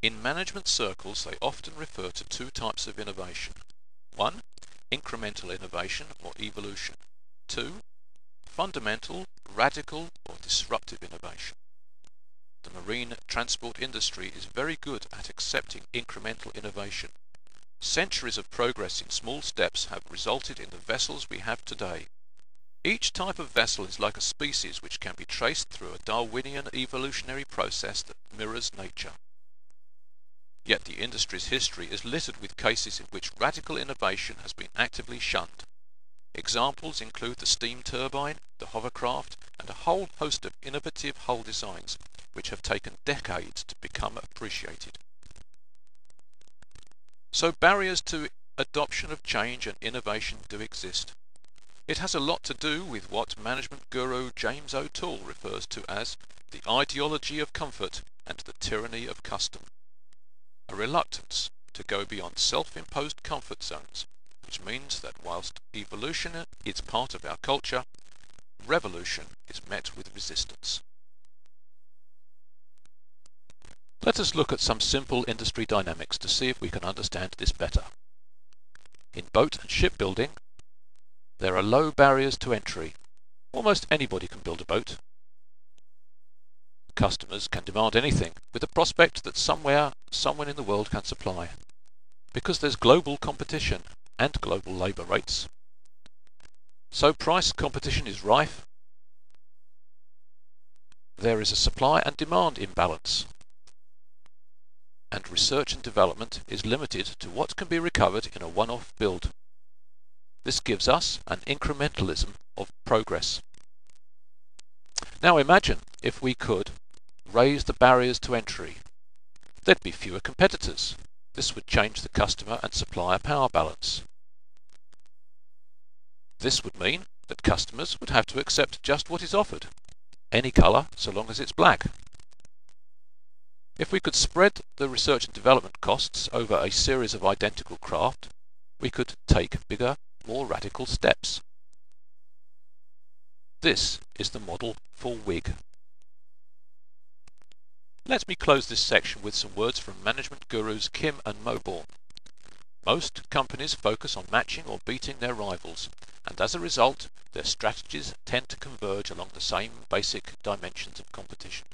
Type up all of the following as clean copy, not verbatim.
In management circles, they often refer to two types of innovation. 1. Incremental innovation or evolution. 2. Fundamental, radical or disruptive innovation. The marine transport industry is very good at accepting incremental innovation. Centuries of progress in small steps have resulted in the vessels we have today. Each type of vessel is like a species which can be traced through a Darwinian evolutionary process that mirrors nature. Yet the industry's history is littered with cases in which radical innovation has been actively shunned. Examples include the steam turbine, the hovercraft, and a whole host of innovative hull designs which have taken decades to become appreciated. So barriers to adoption of change and innovation do exist. It has a lot to do with what management guru James O'Toole refers to as the ideology of comfort and the tyranny of custom. A reluctance to go beyond self-imposed comfort zones, which means that whilst evolution is part of our culture, revolution is met with resistance. Let us look at some simple industry dynamics to see if we can understand this better. In boat and shipbuilding, there are low barriers to entry. Almost anybody can build a boat. Customers can demand anything, with the prospect that somewhere, someone in the world can supply. Because there's global competition and global labour rates. So price competition is rife. There is a supply and demand imbalance. And research and development is limited to what can be recovered in a one-off build. This gives us an incrementalism of progress. Now imagine if we could raise the barriers to entry. There'd be fewer competitors. This would change the customer and supplier power balance. This would mean that customers would have to accept just what is offered, any colour so long as it's black. If we could spread the research and development costs over a series of identical craft, we could take bigger, more radical steps. This is the model for WIG. Let me close this section with some words from management gurus Kim and Moborn. Most companies focus on matching or beating their rivals, and as a result, their strategies tend to converge along the same basic dimensions of competition.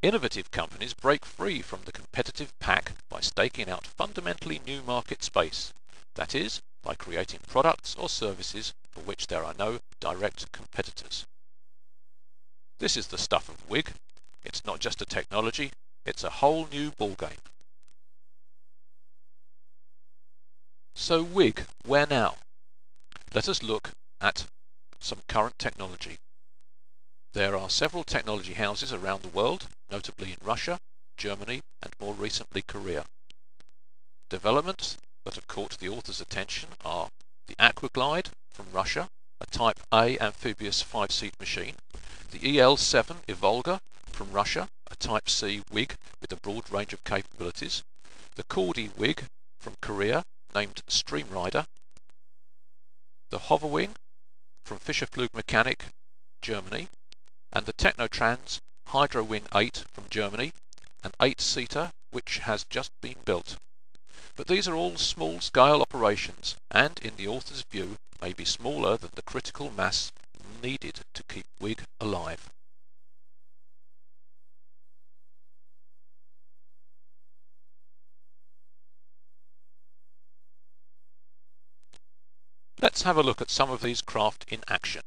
Innovative companies break free from the competitive pack by staking out fundamentally new market space, that is, by creating products or services for which there are no direct competitors. This is the stuff of WIG. It's not just a technology, it's a whole new ballgame. So WIG, where now? Let us look at some current technology. There are several technology houses around the world, notably in Russia, Germany, and more recently Korea. Developments that have caught the author's attention are the Aquaglide from Russia, a Type A amphibious 5-seat machine, the EL-7 Evolga from Russia, a Type C WIG with a broad range of capabilities, the Cordy WIG from Korea, named Streamrider, the Hoverwing from Fischerflugmechanik, Germany, and the Technotrans Hydrowing 8 from Germany, an 8-seater which has just been built. But these are all small-scale operations, and in the author's view may be smaller than the critical mass needed to keep WIG alive. Let's have a look at some of these craft in action.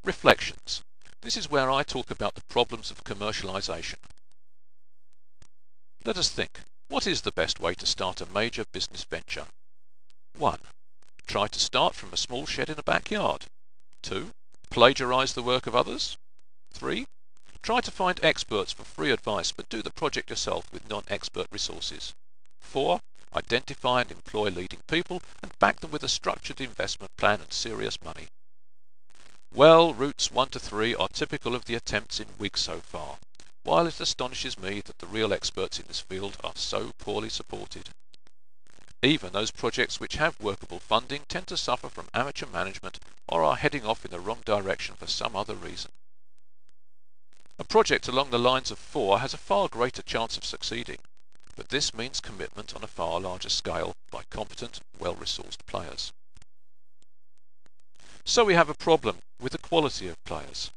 Reflections. This is where I talk about the problems of commercialization. Let us think. What is the best way to start a major business venture? 1. Try to start from a small shed in a backyard. 2. Plagiarize the work of others. 3. Try to find experts for free advice, but do the project yourself with non-expert resources. 4. Identify and employ leading people and back them with a structured investment plan and serious money. Well, routes 1 to 3 are typical of the attempts in WIG so far, while it astonishes me that the real experts in this field are so poorly supported. Even those projects which have workable funding tend to suffer from amateur management or are heading off in the wrong direction for some other reason. A project along the lines of 4 has a far greater chance of succeeding, but this means commitment on a far larger scale by competent, well-resourced players. So we have a problem with the quality of players.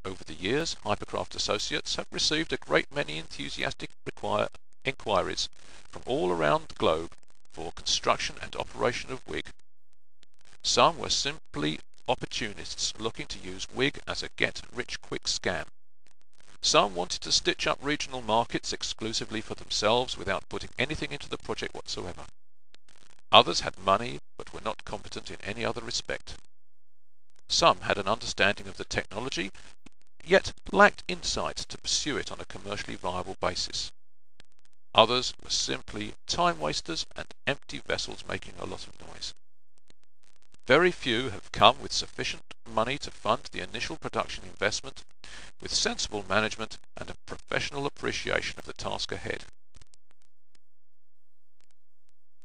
Over the years, Hypercraft Associates have received a great many enthusiastic inquiries from all around the globe for construction and operation of WIG. Some were simply opportunists looking to use WIG as a get-rich-quick scam. Some wanted to stitch up regional markets exclusively for themselves without putting anything into the project whatsoever. Others had money but were not competent in any other respect. Some had an understanding of the technology, yet lacked insight to pursue it on a commercially viable basis. Others were simply time wasters and empty vessels making a lot of noise. Very few have come with sufficient money to fund the initial production investment, with sensible management and a professional appreciation of the task ahead.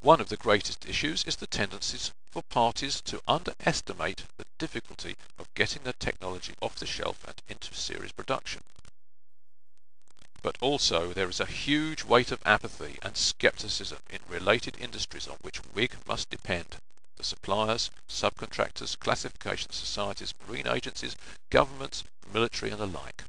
One of the greatest issues is the tendencies for parties to underestimate the difficulty of getting the technology off the shelf and into series production. But also there is a huge weight of apathy and skepticism in related industries on which WIG must depend: the suppliers, subcontractors, classification societies, marine agencies, governments, military and the like.